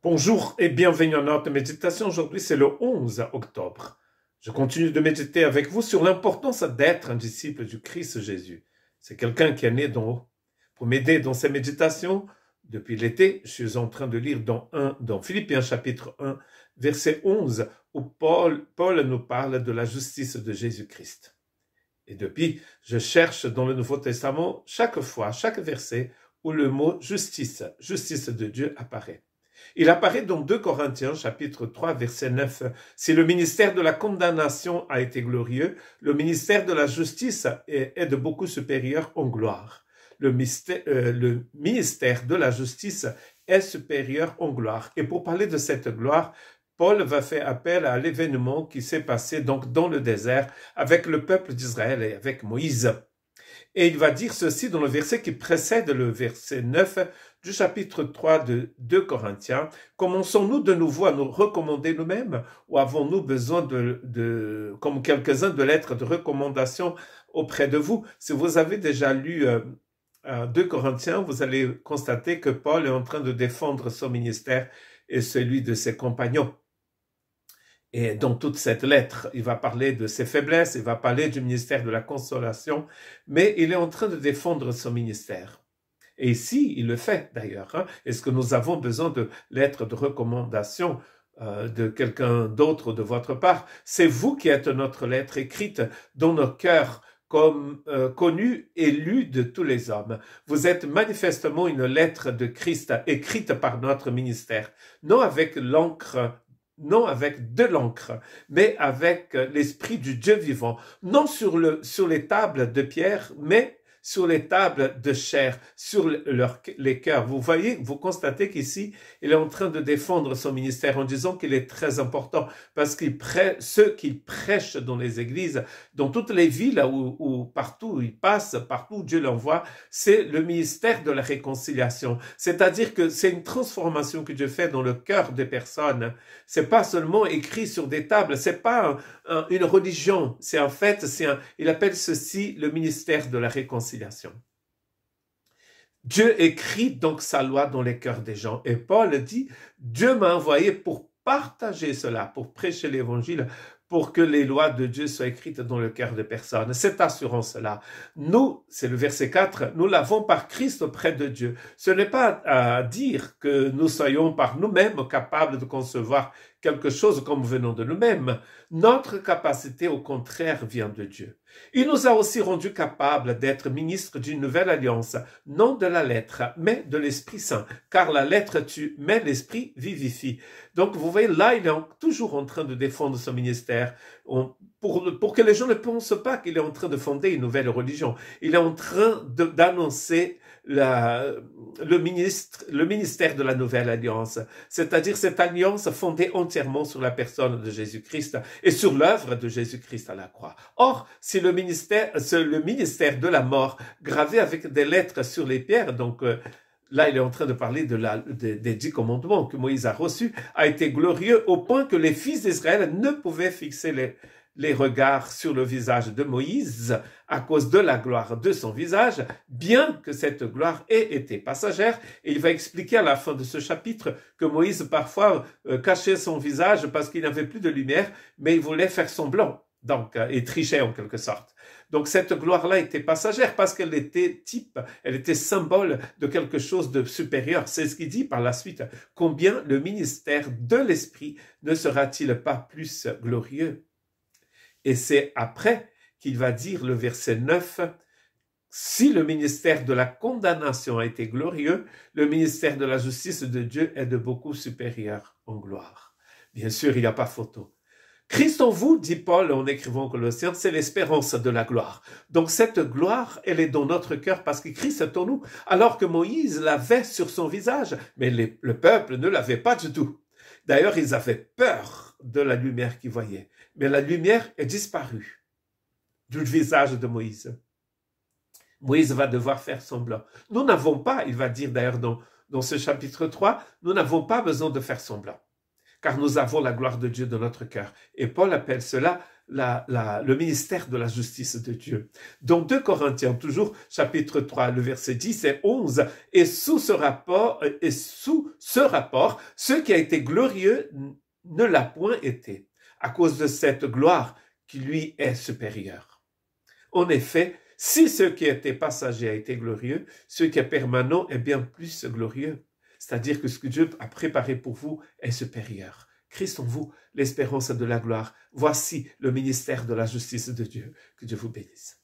Bonjour et bienvenue à notre méditation. Aujourd'hui, c'est le 11 octobre. Je continue de méditer avec vous sur l'importance d'être un disciple du Christ Jésus. C'est quelqu'un qui est né d'en haut. Pour m'aider dans ces méditations, depuis l'été, je suis en train de lire dans Philippiens chapitre 1, verset 11, où Paul nous parle de la justice de Jésus-Christ. Et depuis, je cherche dans le Nouveau Testament chaque verset où le mot justice de Dieu apparaît. Il apparaît dans 2 Corinthiens, chapitre 3, verset 9. Si le ministère de la condamnation a été glorieux, le ministère de la justice est de beaucoup supérieur en gloire. Le ministère de la justice est supérieur en gloire. Et pour parler de cette gloire, Paul va faire appel à l'événement qui s'est passé donc dans le désert avec le peuple d'Israël et avec Moïse. Et il va dire ceci dans le verset qui précède le verset 9 du chapitre 3 de 2 Corinthiens. Commençons-nous de nouveau à nous recommander nous-mêmes ou avons-nous besoin comme quelques-uns, de lettres de recommandation auprès de vous? Si vous avez déjà lu 2 Corinthiens, vous allez constater que Paul est en train de défendre son ministère et celui de ses compagnons. Et dans toute cette lettre, il va parler de ses faiblesses, il va parler du ministère de la consolation, mais il est en train de défendre son ministère. Et ici, il le fait d'ailleurs. Est-ce que nous avons besoin de lettres de recommandation de quelqu'un d'autre de votre part? C'est vous qui êtes notre lettre écrite dans nos cœurs, comme connue et lue de tous les hommes. Vous êtes manifestement une lettre de Christ écrite par notre ministère, non avec de l'encre, mais avec l'esprit du Dieu vivant, non sur les tables de pierre, mais sur les tables de chair, sur les cœurs. Vous voyez, vous constatez qu'ici, il est en train de défendre son ministère en disant qu'il est très important parce ceux qui prêchent dans les églises, dans toutes les villes où partout où ils passent, partout où Dieu l'envoie, c'est le ministère de la réconciliation. C'est-à-dire que c'est une transformation que Dieu fait dans le cœur des personnes. C'est pas seulement écrit sur des tables, c'est pas une religion, c'est en fait, il appelle ceci le ministère de la réconciliation. Dieu écrit donc sa loi dans les cœurs des gens. Et Paul dit, Dieu m'a envoyé pour partager cela, pour prêcher l'évangile, pour que les lois de Dieu soient écrites dans le cœur des personnes. Cette assurance-là, nous, c'est le verset 4, nous l'avons par Christ auprès de Dieu. Ce n'est pas à dire que nous soyons par nous-mêmes capables de concevoir quelque chose comme venant de nous-mêmes. Notre capacité, au contraire, vient de Dieu. Il nous a aussi rendus capables d'être ministres d'une nouvelle alliance, non de la lettre, mais de l'Esprit Saint, car la lettre tue, mais l'Esprit vivifie. Donc, vous voyez, là, il est toujours en train de défendre son ministère, pour que les gens ne pensent pas qu'il est en train de fonder une nouvelle religion. Il est en train d'annoncer le ministère de la nouvelle alliance, c'est-à-dire cette alliance fondée entièrement sur la personne de Jésus-Christ et sur l'œuvre de Jésus-Christ à la croix. Or, si le ministère de la mort, gravé avec des lettres sur les pierres, donc là il est en train de parler des 10 commandements que Moïse a reçus, a été glorieux au point que les fils d'Israël ne pouvaient fixer les regards sur le visage de Moïse à cause de la gloire de son visage, bien que cette gloire ait été passagère. Et il va expliquer à la fin de ce chapitre que Moïse parfois cachait son visage parce qu'il n'avait plus de lumière, mais il voulait faire semblant, donc, et trichait en quelque sorte. Donc cette gloire-là était passagère parce qu'elle était type, elle était symbole de quelque chose de supérieur. C'est ce qu'il dit par la suite. Combien le ministère de l'Esprit ne sera-t-il pas plus glorieux? Et c'est après qu'il va dire le verset 9, si le ministère de la condamnation a été glorieux, le ministère de la justice de Dieu est de beaucoup supérieur en gloire. Bien sûr, il n'y a pas photo. Christ en vous, dit Paul en écrivant aux Colossiens, c'est l'espérance de la gloire. Donc cette gloire, elle est dans notre cœur parce que Christ est en nous, alors que Moïse l'avait sur son visage, mais le peuple ne l'avait pas du tout. D'ailleurs, ils avaient peur de la lumière qu'ils voyaient. Mais la lumière est disparue du visage de Moïse. Moïse va devoir faire semblant. Nous n'avons pas, il va dire d'ailleurs dans ce chapitre 3, nous n'avons pas besoin de faire semblant, car nous avons la gloire de Dieu dans notre cœur. Et Paul appelle cela le ministère de la justice de Dieu. Dans 2 Corinthiens, toujours chapitre 3, le verset 10 et 11, et sous ce rapport, ce qui a été glorieux ne l'a point été, à cause de cette gloire qui lui est supérieure. En effet, si ce qui était passager a été glorieux, ce qui est permanent est bien plus glorieux. C'est-à-dire que ce que Dieu a préparé pour vous est supérieur. Christ en vous, l'espérance de la gloire. Voici le ministère de la justice de Dieu. Que Dieu vous bénisse.